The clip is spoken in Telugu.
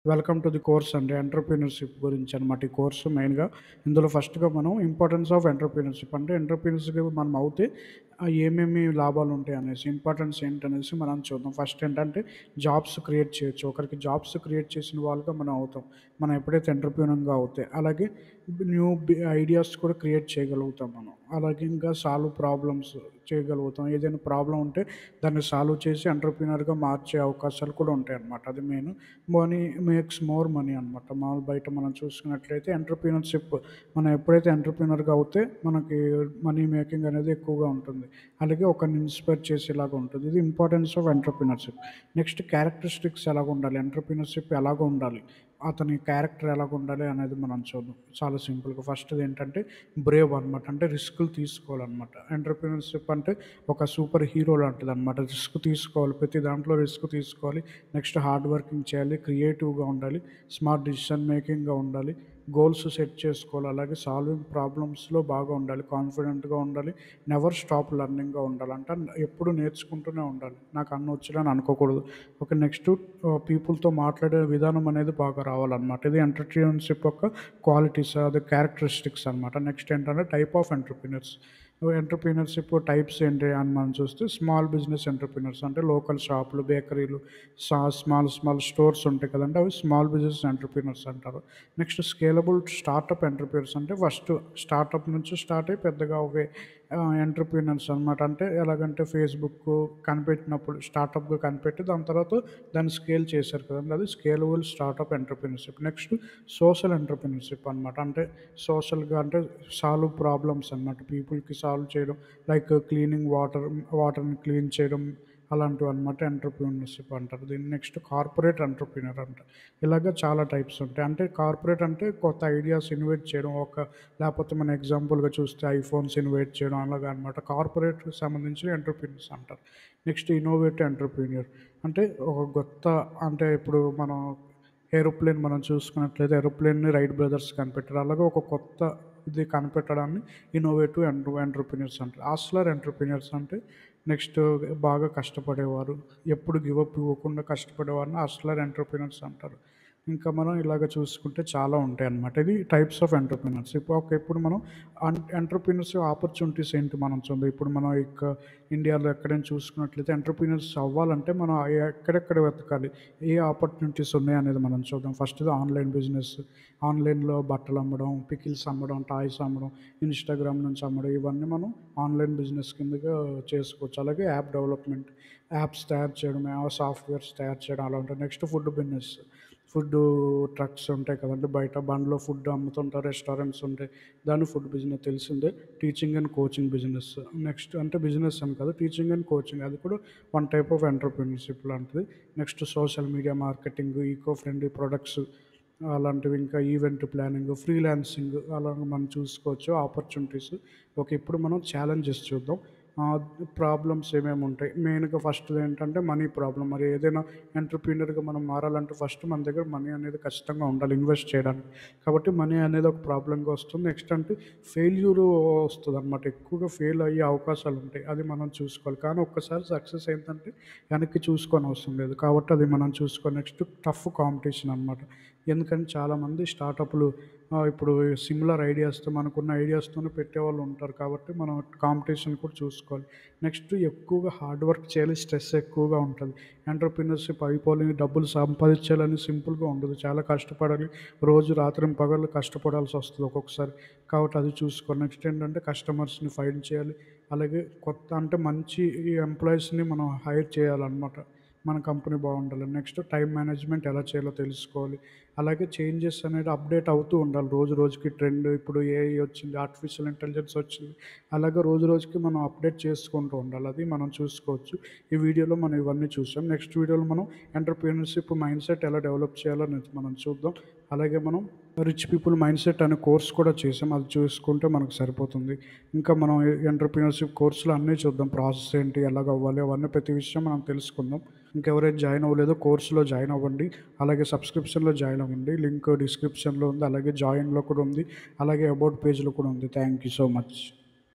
వెల్కమ్ టు ది కోర్స్ అండి. ఎంటర్‌ప్రెన్యూర్‌షిప్ గురించి అనమాట. ఈ కోర్సు మెయిన్‌గా ఇందులో ఫస్ట్‌గా మనం ఇంపార్టెన్స్ ఆఫ్ ఎంటర్‌ప్రెన్యూర్‌షిప్ అంటే ఎంటర్‌ప్రెన్యూర్స్‌గా మనం అవుతే ఏమేమి లాభాలుంటాయి అనేసి, ఇంపార్టెన్స్ ఏంటనేసి మనం చూద్దాం. ఫస్ట్ ఏంటంటే జాబ్స్ క్రియేట్ చేయొచ్చు. ఒకరికి జాబ్స్ క్రియేట్ చేసిన వాళ్ళుగా మనం అవుతాం. మనం ఎప్పుడైతే ఎంటర్‌ప్రెన్యూర్‌గా అవుతే. అలాగే ఐడియాస్ కూడా క్రియేట్ చేయగలుగుతాం మనం. అలాగే ఇంకా సాల్వ్ ప్రాబ్లమ్స్ చేయగలుగుతాం. ఏదైనా ప్రాబ్లమ్ ఉంటే దాన్ని సాల్వ్ చేసి ఎంటర్‌ప్రెన్యూర్‌గా మార్చే అవకాశాలు కూడా ఉంటాయన్నమాట. అది main. Money makes more money అనమాట. మామూలు బయట మనం చూసుకున్నట్లయితే ఎంటర్‌ప్రెన్యూర్‌షిప్ మనం ఎప్పుడైతే ఎంటర్‌ప్రెన్యూర్‌గా అవుతే మనకి మనీ మేకింగ్ అనేది ఎక్కువగా ఉంటుంది. అలాగే ఒకరిని ఇన్‌స్పైర్ చేసేలాగా ఉంటుంది. ఇది importance of entrepreneurship. Next characteristics ఎలాగుండాలి? ఎంటర్‌ప్రెన్యూర్‌షిప్ ఎలాగ ఉండాలి? అతని క్యారెక్టర్ ఎలాగుండాలి అనేది మనం చూద్దాం. చాలా సింపుల్‌గా ఫస్ట్‌ది ఏంటంటే బ్రేవ్ అనమాట. అంటే రిస్కులు తీసుకోవాలనమాట. ఎంటర్‌ప్రెన్యూర్‌షిప్ అంటే ఒక సూపర్ హీరో లాంటిదనమాట. రిస్క్ తీసుకోవాలి. ప్రతి దాంట్లో రిస్క్ తీసుకోవాలి. నెక్స్ట్ హార్డ్ వర్కింగ్ చేయాలి. క్రియేటివ్‌గా ఉండాలి. స్మార్ట్ డిసిషన్ మేకింగ్‌గా ఉండాలి. గోల్స్ సెట్ చేసుకోవాలి. అలాగే సాల్వింగ్ ప్రాబ్లమ్స్‌లో బాగా ఉండాలి. కాన్ఫిడెంట్‌గా ఉండాలి. నెవర్ స్టాప్ లెర్నింగ్‌గా ఉండాలి. అంటే ఎప్పుడు నేర్చుకుంటూనే ఉండాలి. నాకు అన్నీ వచ్చులని అనుకోకూడదు. ఓకే. నెక్స్ట్ పీపుల్‌తో మాట్లాడే విధానం అనేది బాగా రావాలనమాట. ఇది ఎంటర్‌ప్రెన్యూర్‌షిప్ యొక్క క్వాలిటీస్ అదే క్యారెక్టరిస్టిక్స్ అనమాట. నెక్స్ట్ ఏంటంటే type of entrepreneurs. Entrepreneurship types ఏంటి అని మనం చూస్తే స్మాల్ బిజినెస్ ఎంటర్‌ప్రెన్యూర్స్ అంటే లోకల్ షాపులు, బేకరీలు, స్మాల్ స్టోర్స్ ఉంటాయి కదండీ! అవి స్మాల్ బిజినెస్ ఎంటర్‌ప్రెన్యూర్స్ అంటారు. నెక్స్ట్ స్కేలబుల్ స్టార్టప్ ఎంటర్‌ప్రెన్యూర్స్ అంటే ఫస్ట్ స్టార్టప్ నుంచి స్టార్ట్ అయ్యి పెద్దగా అవ్వే ఎంటర్‌ప్రెన్యూర్స్ అనమాట. అంటే ఎలాగంటే ఫేస్‌బుక్ కనిపెట్టినప్పుడు స్టార్టప్‌గా కనిపెట్టి దాని తర్వాత దాన్ని స్కేల్ చేశారు కదండీ! అది scalable startup entrepreneurship. Next social entrepreneurship అనమాట. అంటే సోషల్‌గా అంటే సాల్వ్ ప్రాబ్లమ్స్ అనమాట. పీపుల్‌కి సాల్వ్ చేయడం లైక్ క్లీనింగ్ వాటర్‌ని క్లీన్ చేయడం అలాంటివన్నమాట ఎంటర్‌ప్రెన్యూర్‌షిప్ అంటారు. దీన్ని నెక్స్ట్ కార్పొరేట్ ఎంటర్‌ప్రెన్యూర్ అంటారు. ఇలాగ చాలా టైప్స్ ఉంటాయి. అంటే కార్పొరేట్ అంటే కొత్త ఐడియాస్ ఇన్వెస్ట్ చేయడం లేపోతే మన ఎగ్జాంపుల్‌గా చూస్తే ఐఫోన్స్ ఇన్వెస్ట్ చేయడం అలాగా అనమాట. కార్పొరేట్‌కి సంబంధించిన ఎంటర్‌ప్రెన్యూర్స్ అంటారు. నెక్స్ట్ ఇన్నోవేటివ్ ఎంటర్‌ప్రెన్యూర్ అంటే ఒక కొత్త అంటే ఇప్పుడు మనం ఏరోప్లేన్ మనం చూసుకున్నట్లయితే ఏరోప్లేన్‌ని రైట్ బ్రదర్స్ కనిపెట్టారు. అలాగే ఒక కొత్త ఇది కనిపెట్టడాన్ని ఇన్నోవేటివ్ ఎంటర్‌ప్రెన్యూర్స్ అంటారు. హస్లర్ ఎంటర్‌ప్రెన్యూర్స్ అంటే నెక్స్ట్ బాగా కష్టపడేవారు. ఎప్పుడు గివ్ అప్ ఇవ్వకుండా కష్టపడేవారిని హస్లర్ ఎంటర్‌ప్రెన్యూర్స్ అంటారు. ఇంకా మనం ఇలాగ చూసుకుంటే చాలా ఉంటాయన్నమాట. ఇది టైప్స్ ఆఫ్ ఎంటర్‌ప్రెన్యూర్స్. ఇప్పుడు మనం ఎంటర్‌ప్రెన్యూర్స్ ఆపర్చునిటీస్ ఏంటి మనం చూద్దాం. ఇప్పుడు మనం ఇండియాలో ఎక్కడైనా చూసుకున్నట్లయితే ఎంటర్‌ప్రెన్యూర్స్ అవ్వాలంటే మనం ఎక్కడెక్కడ వెతకాలి? ఏ ఆపర్చునిటీస్ ఉన్నాయనేది మనం చూద్దాం. ఫస్ట్‌ది ఆన్‌లైన్ బిజినెస్. ఆన్‌లైన్‌లో బట్టలమ్మడం, పికిల్స్ అమ్మడం, టాయ్స్ అమ్మడం, ఇన్‌స్టాగ్రామ్ నుంచి అమ్మడం ఇవన్నీ మనం ఆన్‌లైన్ బిజినెస్ కిందగా చేసుకోవచ్చు. అలాగే యాప్ డెవలప్‌మెంట్, యాప్స్ తయారు చేయడం, సాఫ్ట్‌వేర్స్ తయారు చేయడం అలా ఉంటాయి. Next food business. Food trucks ఉంటాయి కదండీ! బయట బండ్లో ఫుడ్ అమ్ముతుంటారు. రెస్టారెంట్స్ ఉంటాయి. దాన్ని ఫుడ్ బిజినెస్ తెలిసిందే. Teaching and coaching business. Next అంటే బిజినెస్ అని కాదు. టీచింగ్ అండ్ కోచింగ్ అది కూడా వన్ టైప్ ఆఫ్ ఎంటర్‌ప్రెన్యూర్‌షిప్ లాంటిది. Next social media marketing, eco friendly products అలాంటివి ఇంకా ఈవెంట్ ప్లానింగ్, ఫ్రీలాన్సింగ్ అలాగ మనం చూసుకోవచ్చు ఆపర్చునిటీస్. ఓకే. ఇప్పుడు మనం ఛాలెంజెస్ చూద్దాం. ఆహ్, ప్రాబ్లమ్స్ ఏమేమి ఉంటాయి. మెయిన్‌గా ఫస్ట్‌ది ఏంటంటే మనీ ప్రాబ్లమ్. మరి ఏదైనా ఎంటర్‌ప్రెన్యూర్‌గా మనం మారాలంటే ఫస్ట్ మన దగ్గర మనీ అనేది ఖచ్చితంగా ఉండాలి ఇన్వెస్ట్ చేయడానికి. కాబట్టి మనీ అనేది ఒక ప్రాబ్లమ్‌గా వస్తుంది. నెక్స్ట్ అంటే ఫెయిల్యూరు వస్తదనమాట. ఎక్కువగా ఫెయిల్ అయ్యే అవకాశాలుంటాయి. అది మనం చూసుకోవాలి. కానీ ఒక్కసారి సక్సెస్ అయిందంటే వెనక్కి చూసుకోనవసరం లేదు. కాబట్టి అది మనం చూసుకోవాలి. నెక్స్ట్ టఫ్ కాంపిటీషన్ అనమాట. ఎందుకంటే చాలామంది స్టార్టప్‌లు ఇప్పుడు సిమిలర్ ఐడియాస్‌తో మనకున్న ఐడియాస్‌తోనే పెట్టేవాళ్ళు ఉంటారు. కాబట్టి మనం కాంపిటీషన్ కూడా చూసుకోవాలి. నెక్స్ట్ ఎక్కువగా హార్డ్ వర్క్ చేయాలి. స్ట్రెస్ ఎక్కువగా ఉంటది. ఎంటర్‌ప్రెన్యూర్‌షిప్ అయిపోవాలి, డబ్బులు సంపాదించాలని సింపుల్‌గా ఉండదు. చాలా కష్టపడాలి. రోజు రాత్రింపగళ్ళు కష్టపడాల్సొస్తది ఒక్కొక్కసారి. కాబట్టి అది చూసుకోవాలి. నెక్స్ట్ ఏంటంటే కస్టమర్స్‌ని ఫైండ్ చేయాలి. అలాగే కొత్త అంటే మంచి ఎంప్లాయీస్‌ని మనం హైర్ చేయాలనమాట. మన కంపెనీ బావుండాలి. నెక్స్ట్ టైమ్ మేనేజ్‌మెంట్ ఎలా చేయాలో తెలుసుకోవాలి. అలాగే చేంజెస్ అనేది అప్‌డేట్ అవుతూ ఉండాలి. రోజు రోజుకి ట్రెండ్ ఇప్పుడు ఏఐ వచ్చింది. ఆర్టిఫిషియల్ ఇంటెలిజెన్స్ వచ్చింది. అలాగే రోజు రోజుకి మనం అప్‌డేట్ చేసుకుంటూ ఉండాలి. అది మనం చూసుకోవచ్చు. ఈ వీడియోలో మనం ఇవన్నీ చూసాం. నెక్స్ట్ వీడియోలో మనం ఎంటర్‌ప్రెన్యూర్‌షిప్ మైండ్‌సెట్ ఎలా డెవలప్ చేయాలో మనం చూద్దాం. అలాగే మనం రిచ్ పీపుల్ మైండ్‌సెట్ అనే కోర్స్ కూడా చేసాం. అది చూసుకుంటే మనకు సరిపోతుంది. ఇంకా మనం ఎంటర్‌ప్రెన్యూర్‌షిప్ కోర్సులో అన్నీ చూద్దాం. ప్రాసెస్ ఏంటి? ఎలాగవ్వాలి? అవన్నీ ప్రతి విషయం మనం తెలుసుకుందాం. ఇంకెవరైతే జాయిన్ అవ్వలేదో కోర్స్‌లో జాయిన్ అవ్వండి. అలాగే సబ్స్క్రిప్షన్‌లో జాయిన్ అవ్వండి. లింక్ డిస్క్రిప్షన్‌లో ఉంది. అలాగే జాయిన్‌లో కూడా ఉంది. అలాగే అబౌట్ పేజ్‌లో కూడా ఉంది. Thank you so much.